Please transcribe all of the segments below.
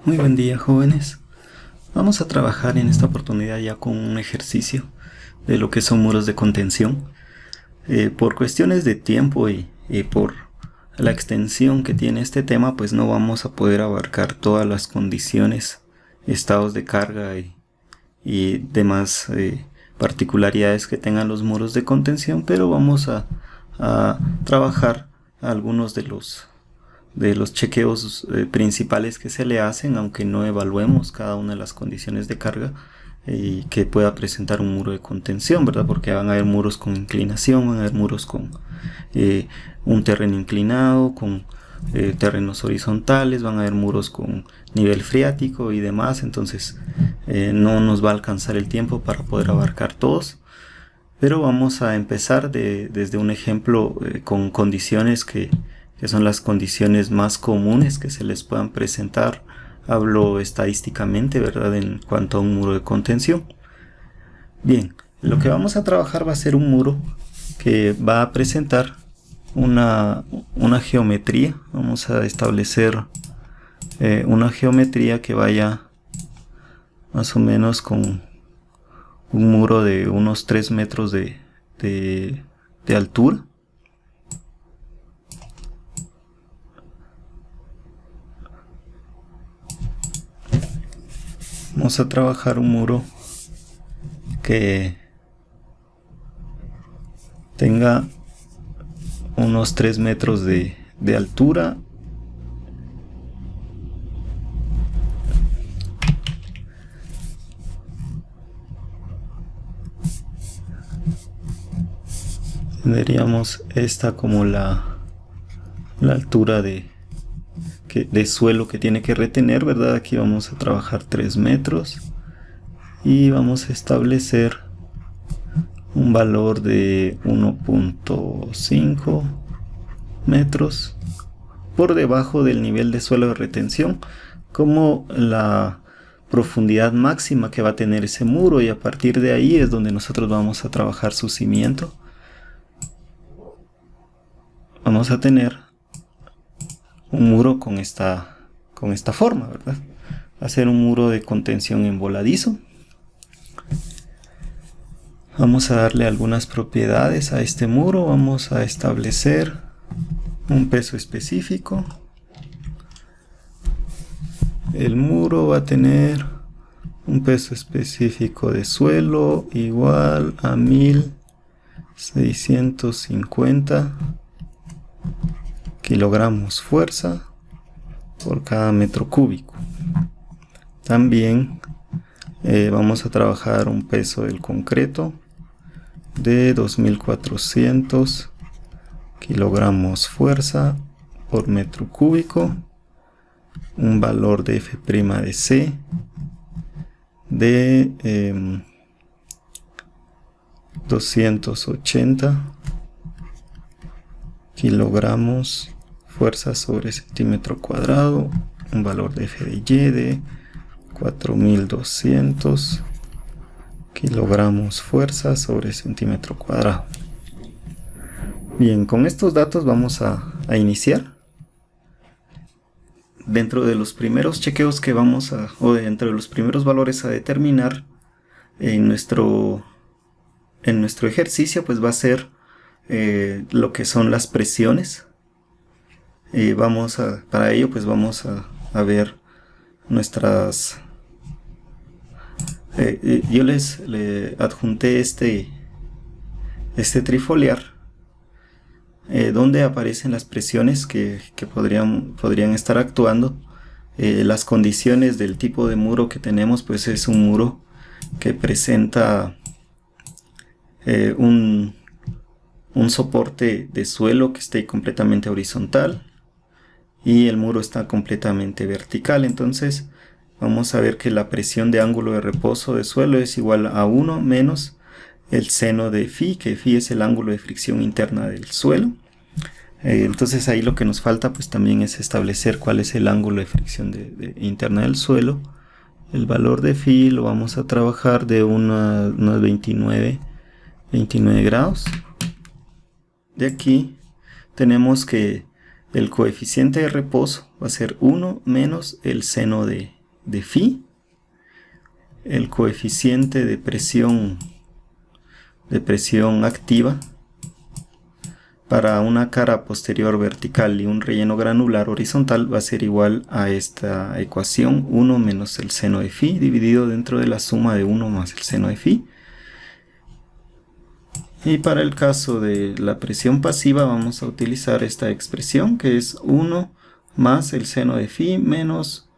Muy buen día, jóvenes. Vamos a trabajar en esta oportunidad ya con un ejercicio de lo que son muros de contención. Por cuestiones de tiempo y por la extensión que tiene este tema, pues no vamos a poder abarcar todas las condiciones, estados de carga y demás particularidades que tengan los muros de contención, pero vamos a trabajar algunos de los chequeos principales que se le hacen, aunque no evaluemos cada una de las condiciones de carga y que pueda presentar un muro de contención, ¿verdad? Porque van a haber muros con inclinación, van a haber muros con un terreno inclinado, con terrenos horizontales, van a haber muros con nivel freático y demás, entonces no nos va a alcanzar el tiempo para poder abarcar todos. Pero vamos a empezar desde un ejemplo con condiciones que son las condiciones más comunes que se les puedan presentar. Hablo estadísticamente, ¿verdad?, en cuanto a un muro de contención. Bien, lo que vamos a trabajar va a ser un muro que va a presentar una geometría. Vamos a establecer una geometría que vaya más o menos con un muro de unos 3 metros de altura. Vamos a trabajar un muro que tenga unos 3 metros de altura. Tendríamos esta como la altura de suelo que tiene que retener, ¿verdad? Aquí vamos a trabajar 3 metros y vamos a establecer un valor de 1.5 metros por debajo del nivel de suelo de retención como la profundidad máxima que va a tener ese muro, y a partir de ahí es donde nosotros vamos a trabajar su cimiento. Vamos a tener un muro con esta forma, ¿verdad? Va a ser un muro de contención en voladizo. Vamos a darle algunas propiedades a este muro. Vamos a establecer un peso específico. El muro va a tener un peso específico de suelo igual a 1650 kilogramos fuerza por cada metro cúbico. También vamos a trabajar un peso del concreto de 2400 kilogramos fuerza por metro cúbico, un valor de F' de C de 280 kilogramos fuerza sobre centímetro cuadrado, un valor de F de Y de 4200 kilogramos fuerza sobre centímetro cuadrado. Bien, con estos datos vamos a iniciar. Dentro de los primeros chequeos que vamos o dentro de los primeros valores a determinar en nuestro ejercicio, pues va a ser lo que son las presiones. Para ello pues vamos a ver nuestras yo le adjunté este trifoliar donde aparecen las presiones que podrían estar actuando. Las condiciones del tipo de muro que tenemos, pues es un muro que presenta un soporte de suelo que esté completamente horizontal y el muro está completamente vertical. Entonces vamos a ver que la presión de ángulo de reposo de suelo es igual a 1 menos el seno de phi, que phi es el ángulo de fricción interna del suelo. Entonces ahí lo que nos falta pues también es establecer cuál es el ángulo de fricción interna del suelo. El valor de phi lo vamos a trabajar de unos 29 grados. De aquí tenemos que el coeficiente de reposo va a ser 1 menos el seno de phi. El coeficiente de presión activa para una cara posterior vertical y un relleno granular horizontal va a ser igual a esta ecuación, 1 menos el seno de phi dividido dentro de la suma de 1 más el seno de phi. Y para el caso de la presión pasiva vamos a utilizar esta expresión, que es 1 más el seno de phi menos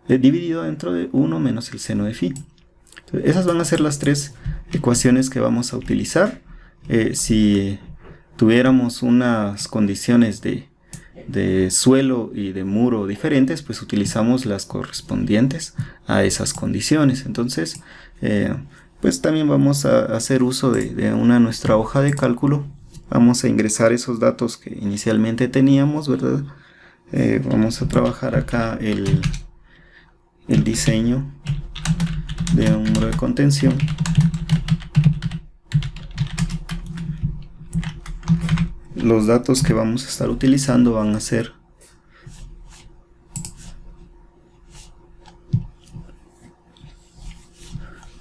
dividido dentro de 1 menos el seno de phi. Entonces, esas van a ser las tres ecuaciones que vamos a utilizar. Si tuviéramos unas condiciones de suelo y de muro diferentes, pues utilizamos las correspondientes a esas condiciones. Entonces, pues también vamos a hacer uso de nuestra hoja de cálculo. Vamos a ingresar esos datos que inicialmente teníamos, ¿verdad? Vamos a trabajar acá el diseño de un muro de contención. Los datos que vamos a estar utilizando van a ser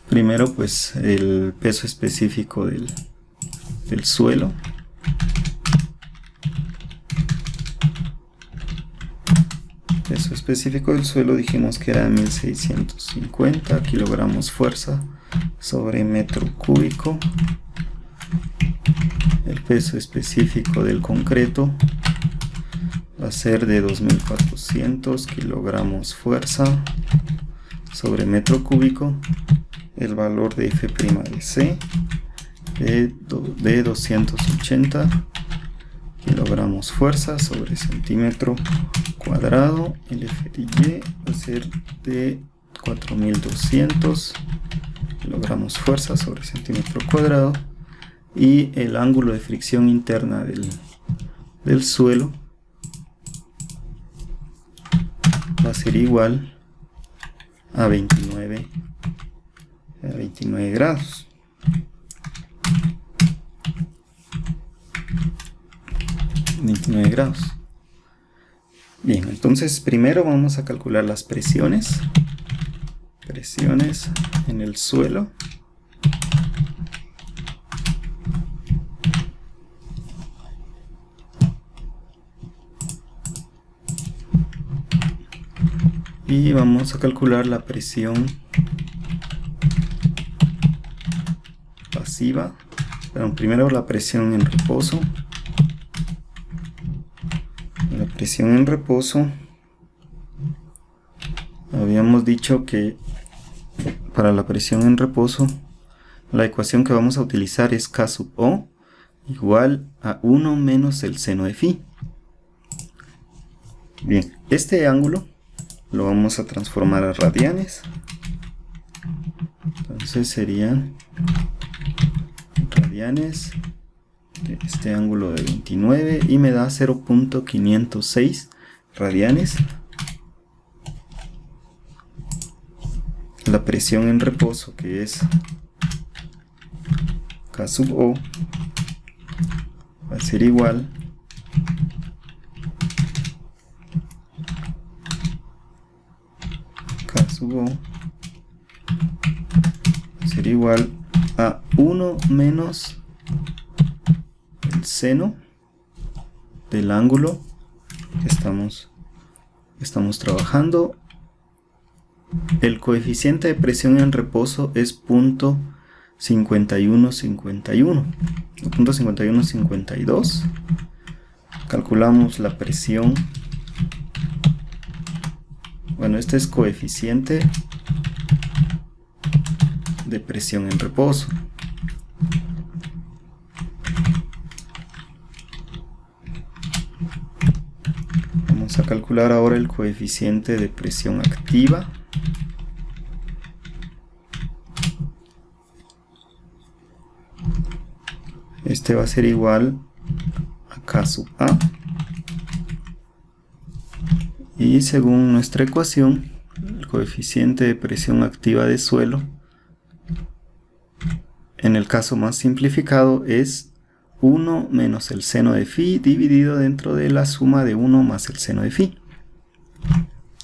primero pues el peso específico del suelo, peso específico del suelo dijimos que era 1650 kilogramos fuerza sobre metro cúbico. El peso específico del concreto va a ser de 2400 kilogramos fuerza sobre metro cúbico. El valor de F' de C de 280 kilogramos fuerza sobre centímetro cuadrado. El F de Y va a ser de 4200 kilogramos fuerza sobre centímetro cuadrado. Y el ángulo de fricción interna del suelo va a ser igual a 29 grados. Bien, entonces primero vamos a calcular las presiones en el suelo. Y vamos a calcular la presión pasiva. Pero primero la presión en reposo. La presión en reposo, habíamos dicho que para la presión en reposo la ecuación que vamos a utilizar es K sub O igual a 1 menos el seno de phi. Bien, este ángulo lo vamos a transformar a radianes. Entonces serían radianes de este ángulo de 29 y me da 0.506 radianes. La presión en reposo, que es K sub O, va a ser igual sería igual a 1 menos el seno del ángulo que estamos trabajando. El coeficiente de presión en reposo es 0.5152. Calculamos la presión. Bueno, este es coeficiente de presión en reposo. Vamos a calcular ahora el coeficiente de presión activa. Este va a ser igual a K sub A. Y según nuestra ecuación, el coeficiente de presión activa de suelo, en el caso más simplificado, es 1 menos el seno de phi dividido dentro de la suma de 1 más el seno de phi.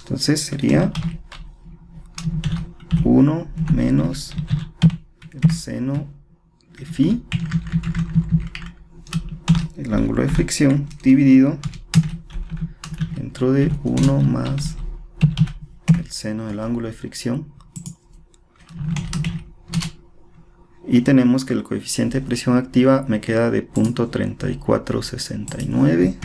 Entonces sería 1 menos el seno de phi, el ángulo de fricción, dividido dentro de 1 más el seno del ángulo de fricción. Y tenemos que el coeficiente de presión activa me queda de 0.3469.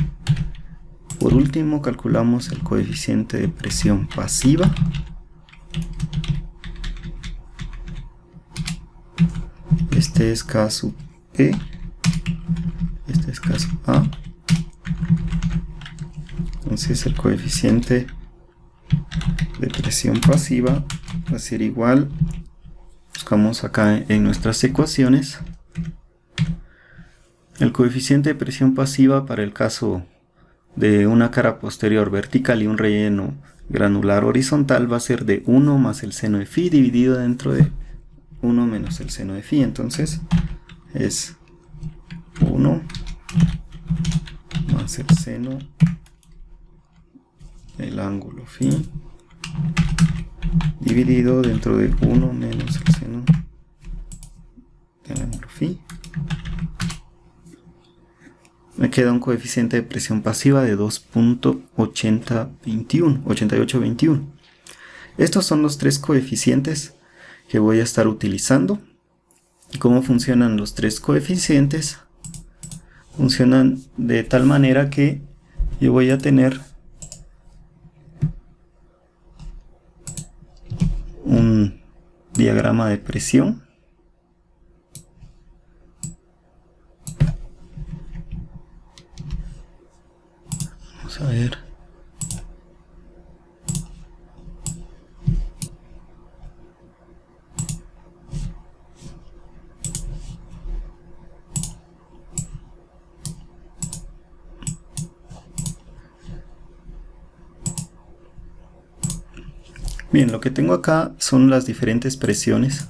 Por último, calculamos el coeficiente de presión pasiva. Este es K sub P. Este es K sub A. Entonces el coeficiente de presión pasiva va a ser igual. Buscamos acá en nuestras ecuaciones el coeficiente de presión pasiva para el caso de una cara posterior vertical y un relleno granular horizontal va a ser de 1 más el seno de phi dividido dentro de 1 menos el seno de phi. Entonces es 1 más el seno del ángulo phi dividido dentro de 1 menos el seno del ángulo phi. Me queda un coeficiente de presión pasiva de 2.8821. Estos son los tres coeficientes que voy a estar utilizando. ¿Y cómo funcionan los tres coeficientes? Funcionan de tal manera que yo voy a tener un diagrama de presión. Vamos a ver. Bien, lo que tengo acá son las diferentes presiones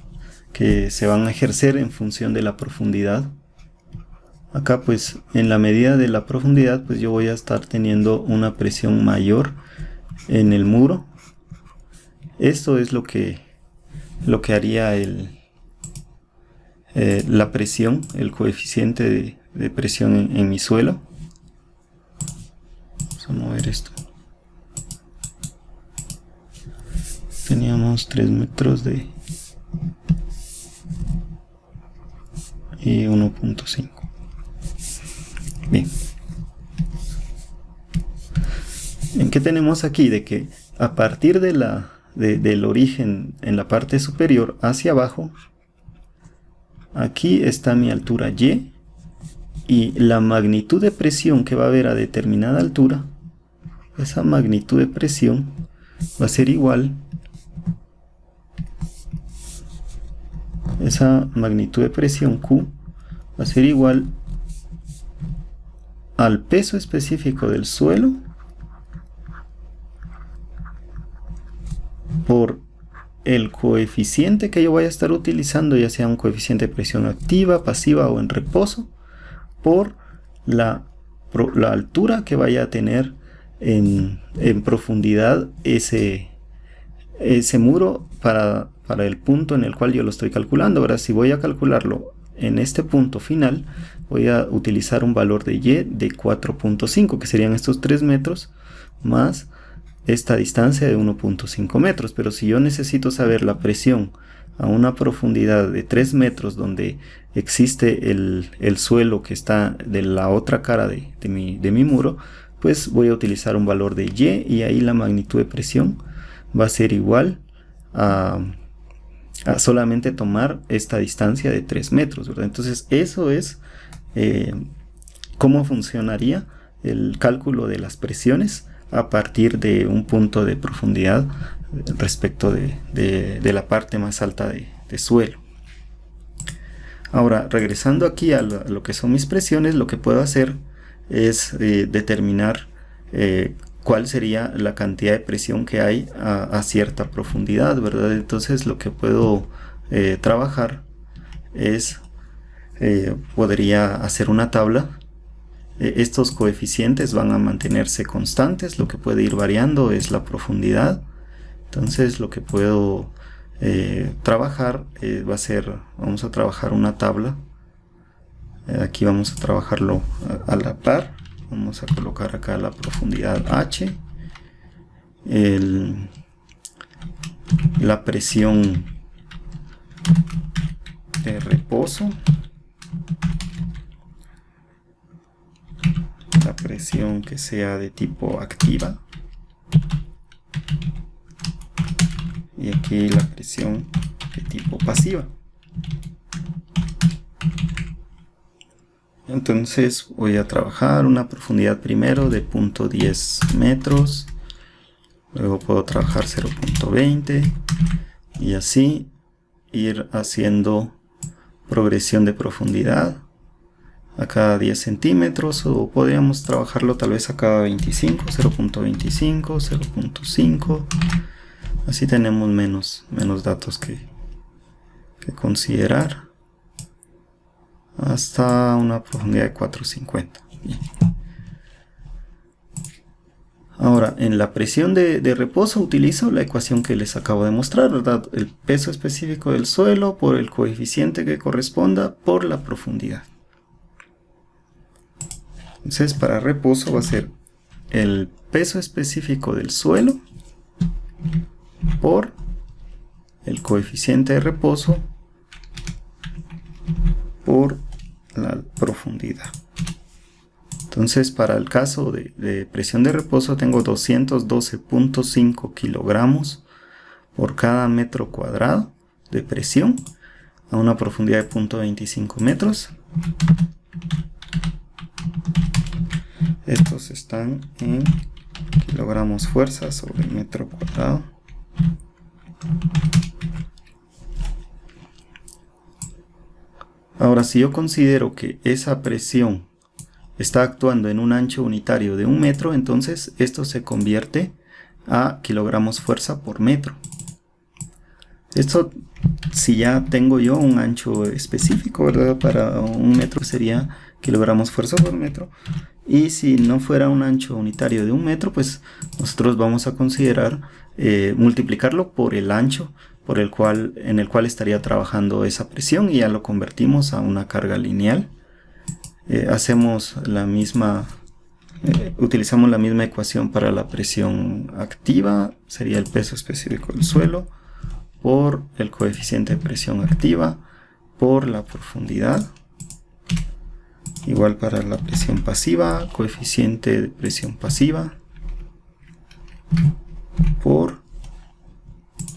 que se van a ejercer en función de la profundidad. Acá pues en la medida de la profundidad pues yo voy a estar teniendo una presión mayor en el muro. Esto es lo que haría la presión, el coeficiente de presión en mi suelo. Vamos a mover esto. Teníamos 3 metros y 1.5. Bien. ¿En qué tenemos aquí? De que a partir del origen en la parte superior hacia abajo, aquí está mi altura Y, y la magnitud de presión que va a haber a determinada altura, esa magnitud de presión va a ser igual, esa magnitud de presión Q va a ser igual al peso específico del suelo por el coeficiente que yo vaya a estar utilizando, ya sea un coeficiente de presión activa, pasiva o en reposo, por la altura que vaya a tener en profundidad ese muro para el punto en el cual yo lo estoy calculando. Ahora, si voy a calcularlo en este punto final, voy a utilizar un valor de Y de 4.5, que serían estos 3 metros más esta distancia de 1.5 metros. Pero si yo necesito saber la presión a una profundidad de 3 metros donde existe el suelo que está de la otra cara de mi muro, pues voy a utilizar un valor de Y, y ahí la magnitud de presión va a ser igual a solamente tomar esta distancia de 3 metros, ¿verdad? Entonces eso es cómo funcionaría el cálculo de las presiones a partir de un punto de profundidad respecto de la parte más alta de suelo. Ahora, regresando aquí a lo que son mis presiones, lo que puedo hacer es determinar cuál sería la cantidad de presión que hay a cierta profundidad, ¿verdad? Entonces lo que puedo trabajar es podría hacer una tabla. Estos coeficientes van a mantenerse constantes, lo que puede ir variando es la profundidad. Entonces lo que puedo trabajar va a ser, vamos a trabajar una tabla. Aquí vamos a trabajarlo a la par. Vamos a colocar acá la profundidad H, la presión de reposo, la presión que sea de tipo activa, y aquí la presión de tipo pasiva. Entonces voy a trabajar una profundidad primero de 0.10 metros, luego puedo trabajar 0.20 y así ir haciendo progresión de profundidad a cada 10 centímetros, o podríamos trabajarlo tal vez a cada 25, 0.25, 0.5. Así tenemos menos datos que considerar, hasta una profundidad de 4.50. Bien. Ahora, en la presión de reposo utilizo la ecuación que les acabo de mostrar, ¿verdad? El peso específico del suelo por el coeficiente que corresponda por la profundidad. Entonces, para reposo va a ser el peso específico del suelo por el coeficiente de reposo por la profundidad. Entonces, para el caso de presión de reposo tengo 212.5 kilogramos por cada metro cuadrado de presión a una profundidad de 0.25 metros. Estos están en kilogramos fuerza sobre metro cuadrado. Ahora, si yo considero que esa presión está actuando en un ancho unitario de 1 metro, entonces esto se convierte a kilogramos fuerza por metro. Esto, si ya tengo yo un ancho específico, ¿verdad? Para 1 metro sería kilogramos fuerza por metro. Y si no fuera un ancho unitario de 1 metro, pues nosotros vamos a considerar multiplicarlo por el ancho en el cual estaría trabajando esa presión, y ya lo convertimos a una carga lineal. Hacemos la misma, utilizamos la misma ecuación para la presión activa, sería el peso específico del suelo por el coeficiente de presión activa por la profundidad. Igual para la presión pasiva, coeficiente de presión pasiva por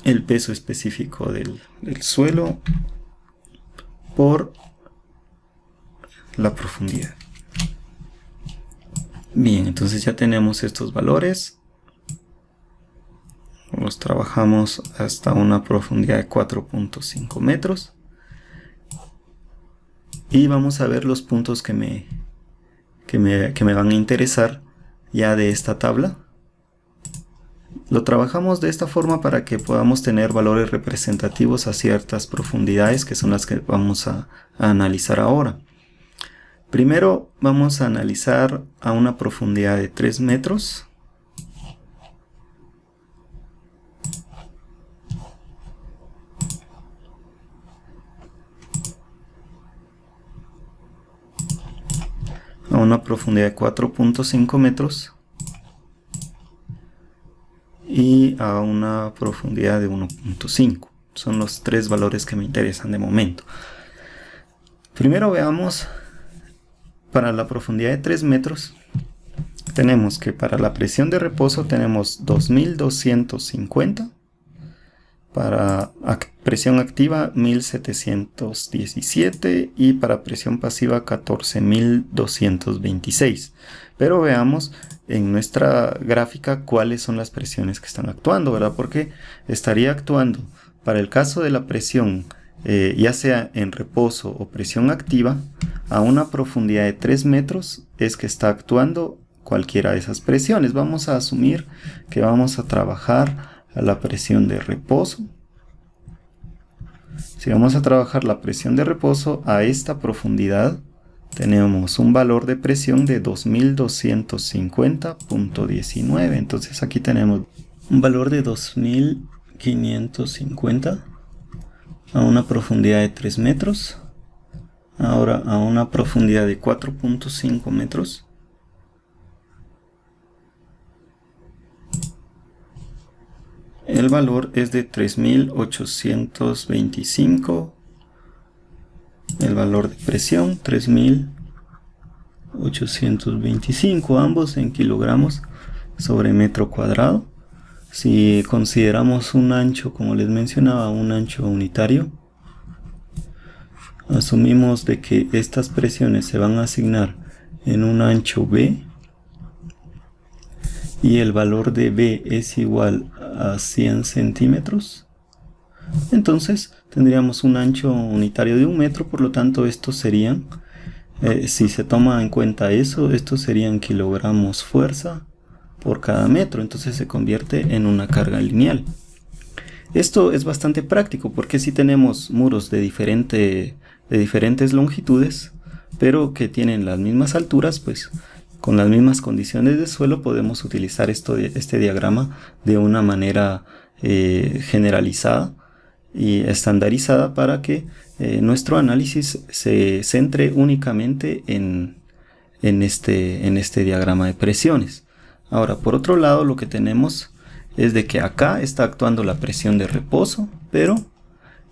el peso específico del suelo por la profundidad. Bien, entonces ya tenemos estos valores. Los trabajamos hasta una profundidad de 4.5 metros. Y vamos a ver los puntos que me van a interesar ya de esta tabla. Lo trabajamos de esta forma para que podamos tener valores representativos a ciertas profundidades, que son las que vamos a analizar ahora. Primero vamos a analizar a una profundidad de 3 metros. A una profundidad de 4.5 metros. Y a una profundidad de 1.5. Son los 3 valores que me interesan de momento. Primero veamos para la profundidad de 3 metros. Tenemos que para la presión de reposo tenemos 2250. Para presión activa 1717 y para presión pasiva 14226. Pero veamos en nuestra gráfica cuáles son las presiones que están actuando, ¿verdad? Porque estaría actuando para el caso de la presión, ya sea en reposo o presión activa, a una profundidad de 3 metros es que está actuando cualquiera de esas presiones. Vamos a asumir que vamos a trabajar a la presión de reposo. Si vamos a trabajar la presión de reposo a esta profundidad, tenemos un valor de presión de 2250.19. Entonces aquí tenemos un valor de 2550 a una profundidad de 3 metros. Ahora a una profundidad de 4.5 metros. El valor es de 3825. El valor de presión 3825, ambos en kilogramos sobre metro cuadrado. Si consideramos un ancho, como les mencionaba, un ancho unitario, asumimos de que estas presiones se van a asignar en un ancho B y el valor de B es igual a 100 centímetros. Entonces tendríamos un ancho unitario de 1 metro, por lo tanto estos serían, si se toma en cuenta eso, estos serían kilogramos fuerza por cada metro, entonces se convierte en una carga lineal. Esto es bastante práctico porque si tenemos muros de diferentes longitudes, pero que tienen las mismas alturas, pues con las mismas condiciones de suelo podemos utilizar este diagrama de una manera generalizada y estandarizada para que nuestro análisis se centre únicamente en este diagrama de presiones. Ahora, por otro lado, lo que tenemos es de que acá está actuando la presión de reposo, pero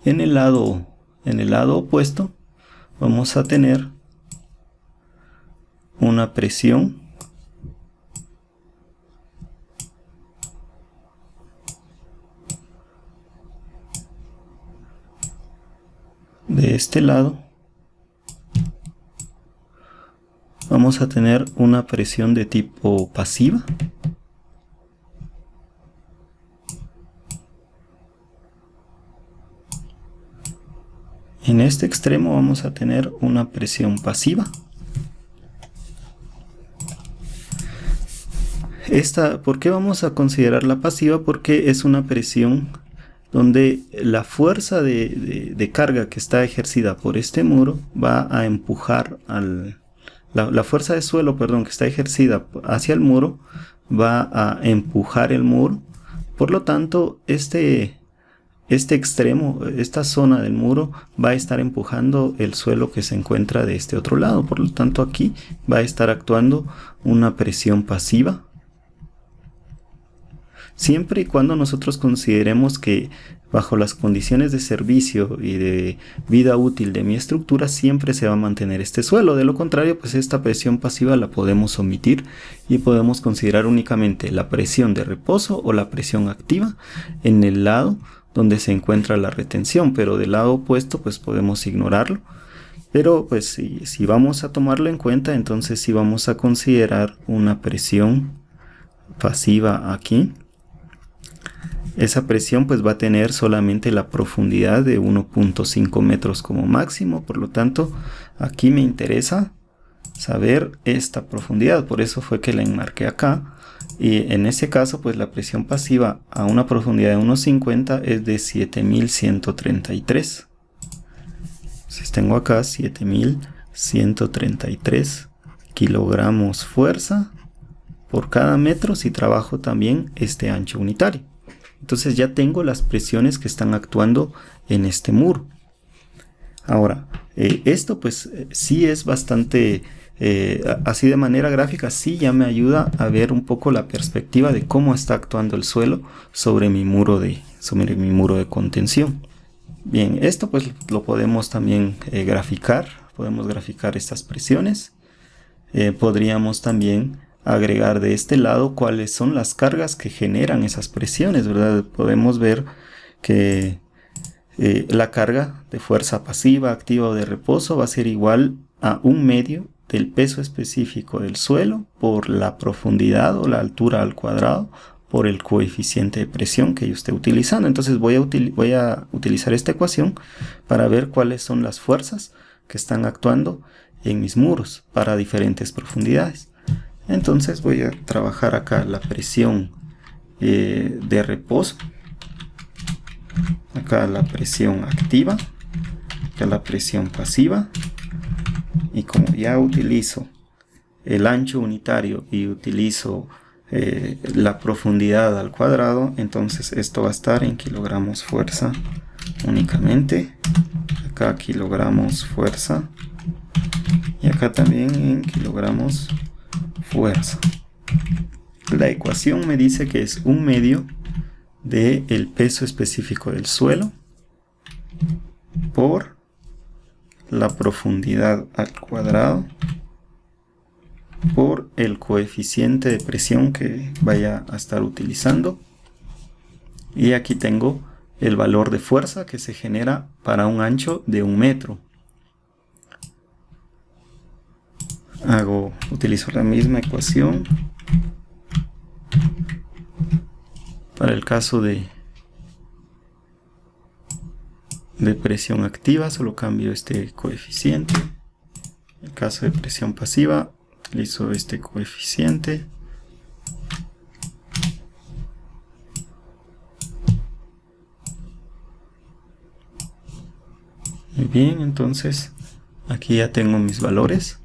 en el lado opuesto vamos a tener una presión de este lado. Vamos a tener una presión de tipo pasiva. En este extremo vamos a tener una presión pasiva. ¿Por qué vamos a considerarla pasiva? Porque es una presión donde la fuerza de carga que está ejercida por este muro va a empujar la fuerza de suelo, perdón, que está ejercida hacia el muro va a empujar el muro. Por lo tanto, este extremo, esta zona del muro va a estar empujando el suelo que se encuentra de este otro lado. Por lo tanto, aquí va a estar actuando una presión pasiva. Siempre y cuando nosotros consideremos que bajo las condiciones de servicio y de vida útil de mi estructura siempre se va a mantener este suelo. De lo contrario, pues esta presión pasiva la podemos omitir y podemos considerar únicamente la presión de reposo o la presión activa en el lado donde se encuentra la retención, pero del lado opuesto pues podemos ignorarlo. Pero pues si vamos a tomarlo en cuenta, entonces sí vamos a considerar una presión pasiva aquí. Esa presión pues va a tener solamente la profundidad de 1.5 metros como máximo, por lo tanto aquí me interesa saber esta profundidad, por eso fue que la enmarqué acá. Y en ese caso pues la presión pasiva a una profundidad de 1.50 es de 7133. Entonces tengo acá 7133 kilogramos fuerza por cada metro si trabajo también este ancho unitario. Entonces ya tengo las presiones que están actuando en este muro. Ahora, esto pues sí es bastante, así de manera gráfica, sí ya me ayuda a ver un poco la perspectiva de cómo está actuando el suelo sobre mi muro de contención. Bien, esto pues lo podemos también graficar. Podemos graficar estas presiones. Podríamos también agregar de este lado cuáles son las cargas que generan esas presiones, ¿verdad? Podemos ver que la carga de fuerza pasiva, activa o de reposo va a ser igual a 1/2 del peso específico del suelo por la profundidad o la altura al cuadrado por el coeficiente de presión que yo esté utilizando. Entonces voy a utilizar esta ecuación para ver cuáles son las fuerzas que están actuando en mis muros para diferentes profundidades. Entonces voy a trabajar acá la presión de reposo. acá la presión activa, acá la presión pasiva, y como ya utilizo el ancho unitario y utilizo la profundidad al cuadrado, entonces esto va a estar en kilogramos fuerza únicamente. Acá kilogramos fuerza y acá también en kilogramos fuerza. La ecuación me dice que es 1/2 del peso específico del suelo por la profundidad al cuadrado por el coeficiente de presión que vaya a estar utilizando. Y aquí tengo el valor de fuerza que se genera para un ancho de 1 metro. Utilizo la misma ecuación para el caso de presión activa, solo cambio este coeficiente. En el caso de presión pasiva, utilizo este coeficiente. Muy bien, entonces aquí ya tengo mis valores.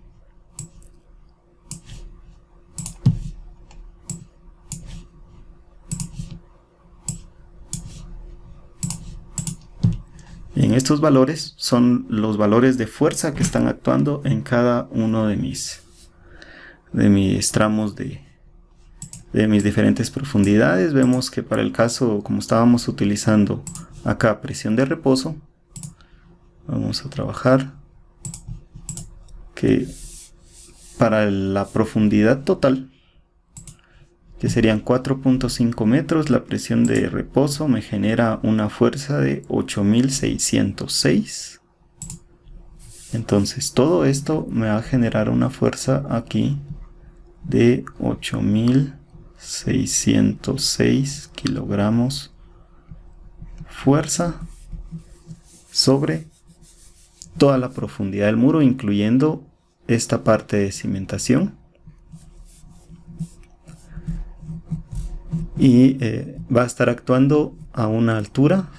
Bien, estos valores son los valores de fuerza que están actuando en cada uno de mis tramos de mis diferentes profundidades. Vemos que para el caso, como estábamos utilizando acá presión de reposo, vamos a trabajar que para la profundidad total, que serían 4.5 metros, la presión de reposo me genera una fuerza de 8606. Entonces todo esto me va a generar una fuerza aquí de 8606 kilogramos fuerza sobre toda la profundidad del muro, incluyendo esta parte de cimentación. Y va a estar actuando a una altura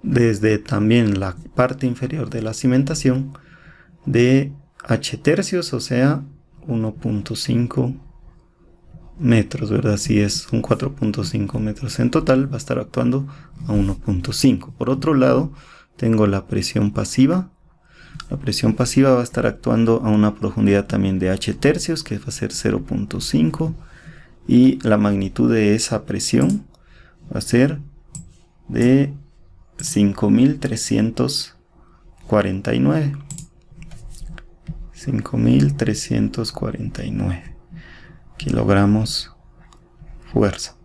desde también la parte inferior de la cimentación de h tercios, o sea 1.5 metros, ¿verdad? Si es un 4.5 metros en total, va a estar actuando a 1.5. Por otro lado, tengo la presión pasiva. La presión pasiva va a estar actuando a una profundidad también de h tercios, que va a ser 0.5. Y la magnitud de esa presión va a ser de 5.349. 5.349 kilogramos fuerza.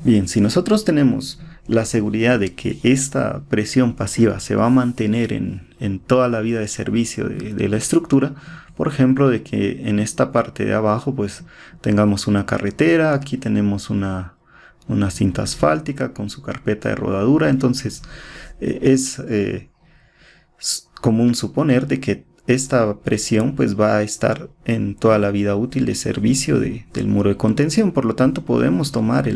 Bien, si nosotros tenemos la seguridad de que esta presión pasiva se va a mantener en toda la vida de servicio de la estructura, por ejemplo, de que en esta parte de abajo pues tengamos una carretera, aquí tenemos una cinta asfáltica con su carpeta de rodadura, entonces es común suponer de que esta presión pues va a estar en toda la vida útil de servicio del muro de contención. Por lo tanto podemos tomar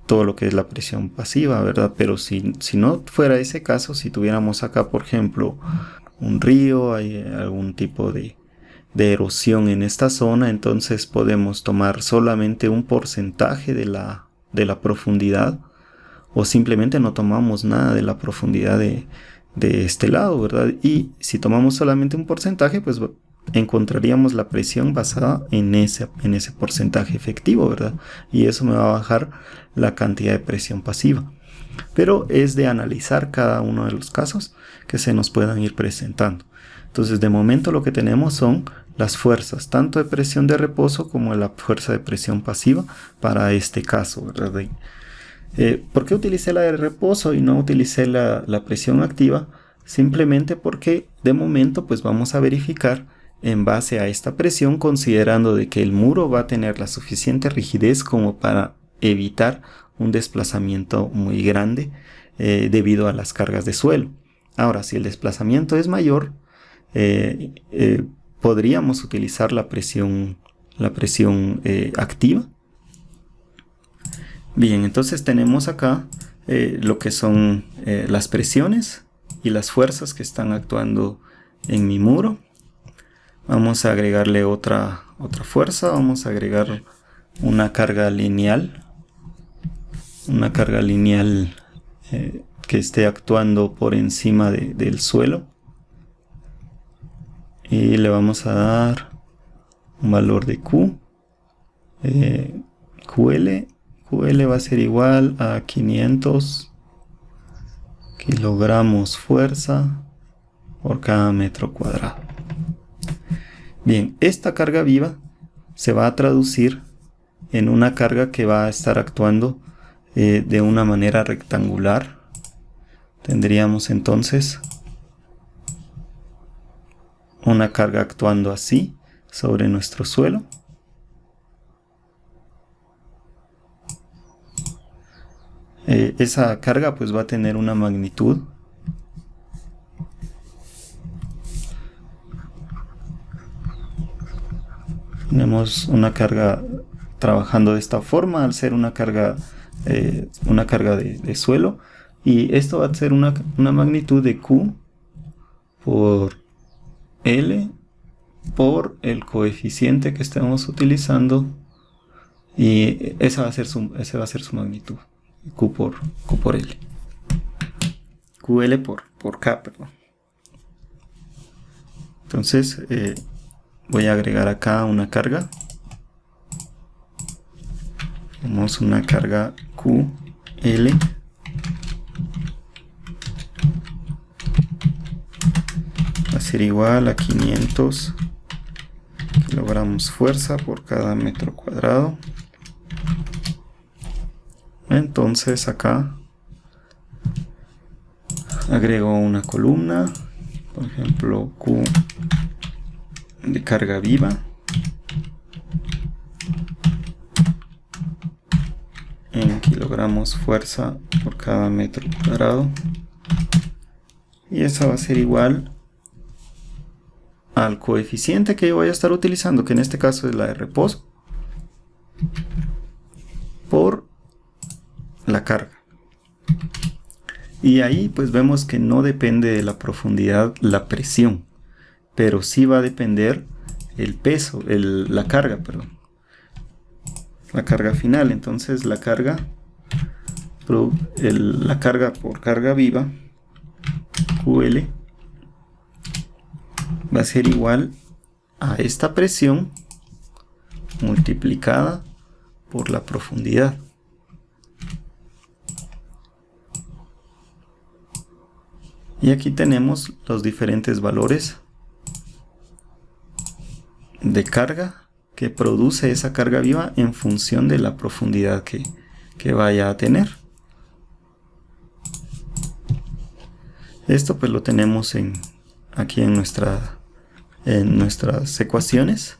todo lo que es la presión pasiva, ¿verdad? Pero si no fuera ese caso, si tuviéramos acá por ejemplo un río, hay algún tipo de erosión en esta zona, entonces podemos tomar solamente un porcentaje de la profundidad, o simplemente no tomamos nada de la profundidad de este lado, ¿verdad? Y si tomamos solamente un porcentaje, pues encontraríamos la presión basada en ese porcentaje efectivo, ¿verdad? Y eso me va a bajar la cantidad de presión pasiva. Pero es de analizar cada uno de los casos que se nos puedan ir presentando. Entonces, de momento lo que tenemos son las fuerzas, tanto de presión de reposo como la fuerza de presión pasiva para este caso, ¿verdad? ¿Por qué utilicé la de reposo y no utilicé la presión activa? Simplemente porque de momento pues vamos a verificar en base a esta presión, considerando de que el muro va a tener la suficiente rigidez como para evitar un desplazamiento muy grande debido a las cargas de suelo. Ahora, si el desplazamiento es mayor, podríamos utilizar la presión activa. Bien, entonces tenemos acá lo que son las presiones y las fuerzas que están actuando en mi muro. Vamos a agregarle otra fuerza. Vamos a agregar una carga lineal. Una carga lineal que esté actuando por encima del suelo. Y le vamos a dar un valor de Q. QL va a ser igual a 500 kilogramos fuerza por cada metro cuadrado. Bien, esta carga viva se va a traducir en una carga que va a estar actuando de una manera rectangular. Tendríamos entonces una carga actuando así sobre nuestro suelo. Esa carga pues va a tener una magnitud tenemos una carga trabajando de esta forma al ser una carga de suelo, y esto va a ser una magnitud de Q por L por el coeficiente que estemos utilizando, y ese va a ser su magnitud, Q por L. QL por K, perdón. Entonces voy a agregar acá una carga. Tenemos una carga QL va a ser igual a 500 kilogramos fuerza por cada metro cuadrado. Entonces acá agrego una columna, por ejemplo Q de carga viva, en kilogramos fuerza por cada metro cuadrado, y esa va a ser igual al coeficiente que yo voy a estar utilizando, que en este caso es la de reposo, por la carga. Y ahí pues vemos que no depende de la profundidad la presión, pero sí va a depender el peso, la carga final. Entonces la carga por carga viva, QL, va a ser igual a esta presión multiplicada por la profundidad. Y aquí tenemos los diferentes valores de carga que produce esa carga viva en función de la profundidad que vaya a tener. Esto pues lo tenemos aquí en nuestras ecuaciones.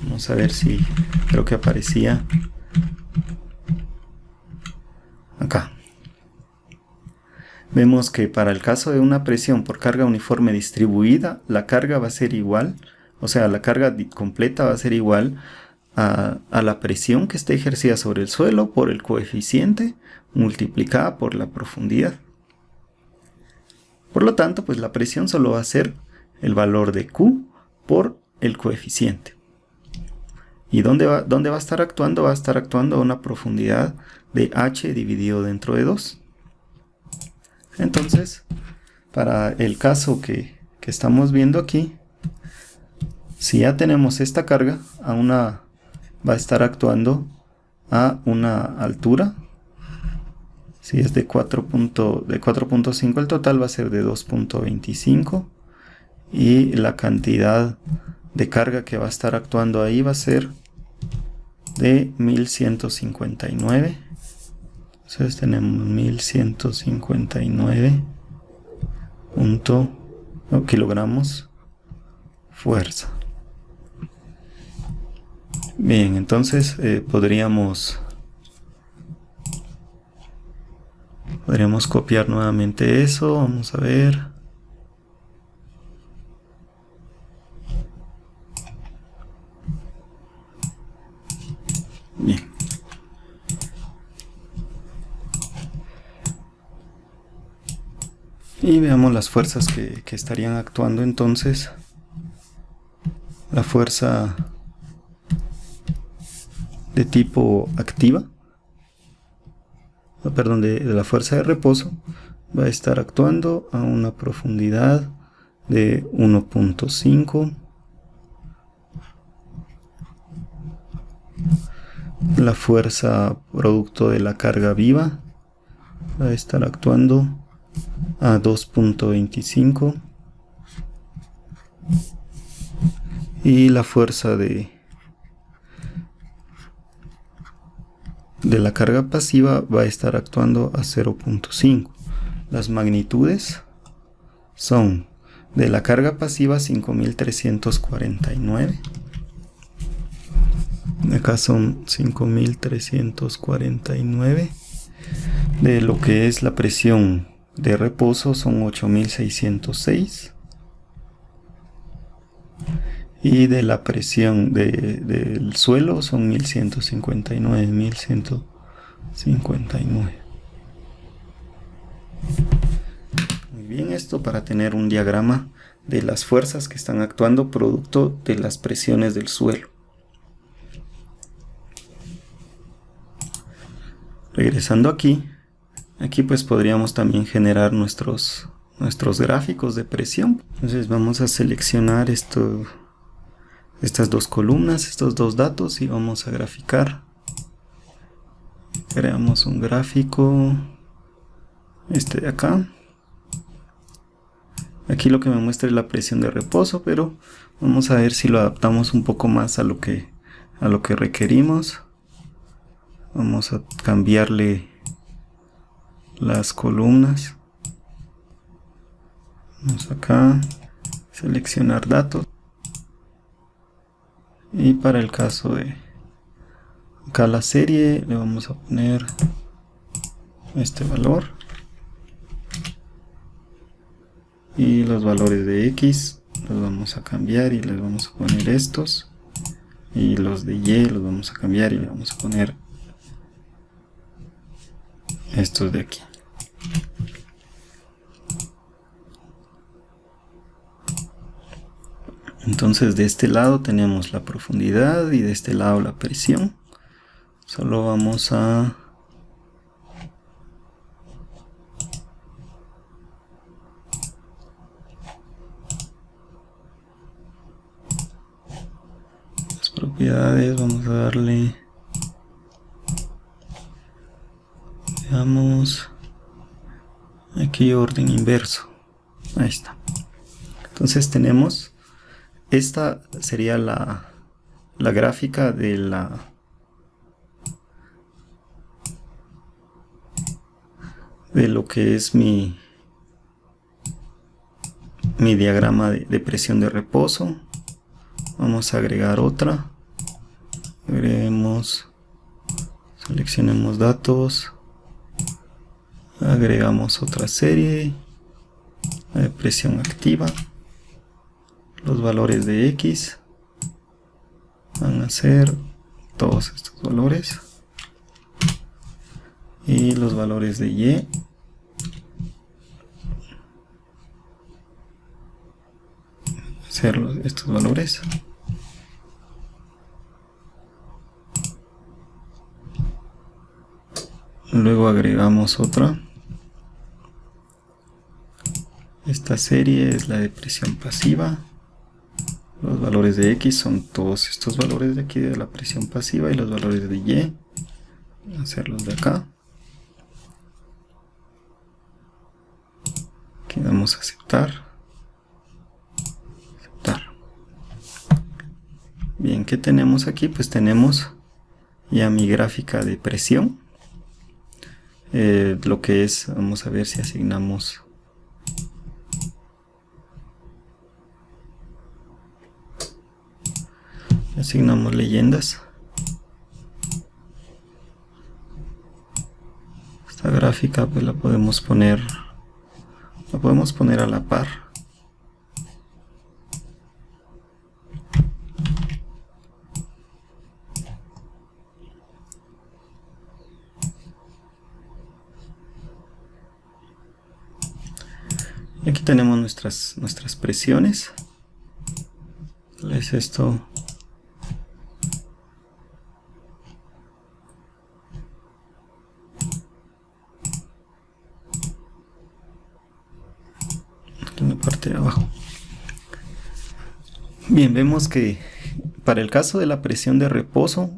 Vamos a ver si creo que aparecía acá. Vemos que para el caso de una presión por carga uniforme distribuida, la carga va a ser igual, o sea, la carga completa va a ser igual a la presión que esté ejercida sobre el suelo por el coeficiente multiplicada por la profundidad. Por lo tanto, pues la presión solo va a ser el valor de Q por el coeficiente. ¿Y dónde va a estar actuando? Va a estar actuando a una profundidad de H dividido dentro de 2. Entonces, para el caso que estamos viendo aquí, si ya tenemos esta carga, va a estar actuando a una altura. Si es de 4.5, el total va a ser de 2.25. Y la cantidad de carga que va a estar actuando ahí va a ser de 1159. Entonces tenemos 1159 kilogramos fuerza. Bien, entonces podríamos copiar nuevamente eso. Vamos a ver. Bien. Y veamos las fuerzas que estarían actuando entonces. La fuerza de tipo activa, perdón, de la fuerza de reposo, va a estar actuando a una profundidad de 1.5. La fuerza producto de la carga viva va a estar actuando a 2.25. Y la fuerza de la carga pasiva va a estar actuando a 0.5. Las magnitudes son de la carga pasiva 5349. Acá son 5349. De lo que es la presión de reposo son 8606. Y de la presión del suelo son 1159. Muy bien, esto para tener un diagrama de las fuerzas que están actuando producto de las presiones del suelo. Regresando aquí pues podríamos también generar nuestros gráficos de presión. Entonces vamos a seleccionar estas dos columnas, estos dos datos, y vamos a graficar. Creamos un gráfico, este de acá. Aquí lo que me muestra es la presión de reposo, pero vamos a ver si lo adaptamos un poco más a lo que requerimos. Vamos a cambiarle las columnas. Vamos acá, seleccionar datos. Y para el caso de acá la serie, le vamos a poner este valor. Y los valores de X los vamos a cambiar y les vamos a poner estos. Y los de Y los vamos a cambiar y le vamos a poner estos de aquí. Entonces de este lado tenemos la profundidad y de este lado la presión. Solo vamos a las propiedades, vamos a darle, veamos, aquí orden inverso. Ahí está. Entonces tenemos, esta sería la gráfica de lo que es mi diagrama de presión de reposo. Vamos a agregar otra. Seleccionemos datos. Agregamos otra serie de presión activa. Los valores de X van a ser todos estos valores. Y los valores de Y ser estos valores. Luego agregamos otra. Esta serie es la de presión pasiva. Los valores de X son todos estos valores de aquí de la presión pasiva, y los valores de Y hacerlos de acá. Aquí damos a aceptar. Bien, ¿qué tenemos aquí? Pues tenemos ya mi gráfica de presión. Lo que es, vamos a ver si asignamos leyendas. Esta gráfica pues la podemos poner a la par. Y aquí tenemos nuestras presiones. Es esto. Aquí en la parte de abajo. Bien, vemos que para el caso de la presión de reposo,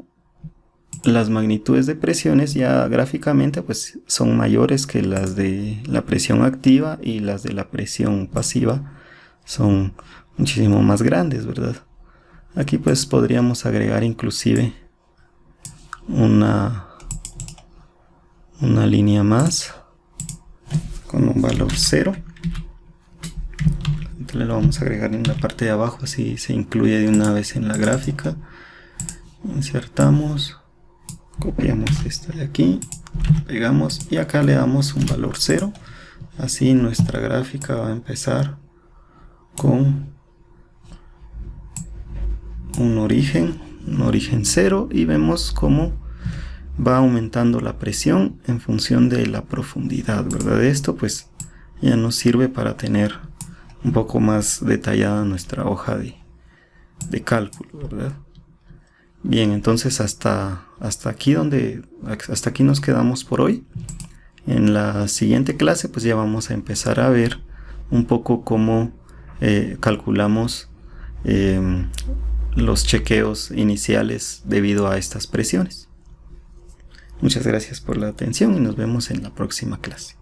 las magnitudes de presiones ya gráficamente pues son mayores que las de la presión activa, y las de la presión pasiva son muchísimo más grandes, ¿verdad? Aquí pues podríamos agregar inclusive una línea más con un valor 0. Entonces lo vamos a agregar en la parte de abajo, así se incluye de una vez en la gráfica. Insertamos, copiamos esta de aquí, pegamos y acá le damos un valor 0. Así nuestra gráfica va a empezar con un origen 0, y vemos cómo va aumentando la presión en función de la profundidad, ¿verdad? Esto pues ya nos sirve para tener un poco más detallada nuestra hoja de cálculo, ¿verdad? Bien, entonces hasta aquí nos quedamos por hoy. En la siguiente clase pues ya vamos a empezar a ver un poco cómo calculamos los chequeos iniciales debido a estas presiones. Muchas gracias por la atención y nos vemos en la próxima clase.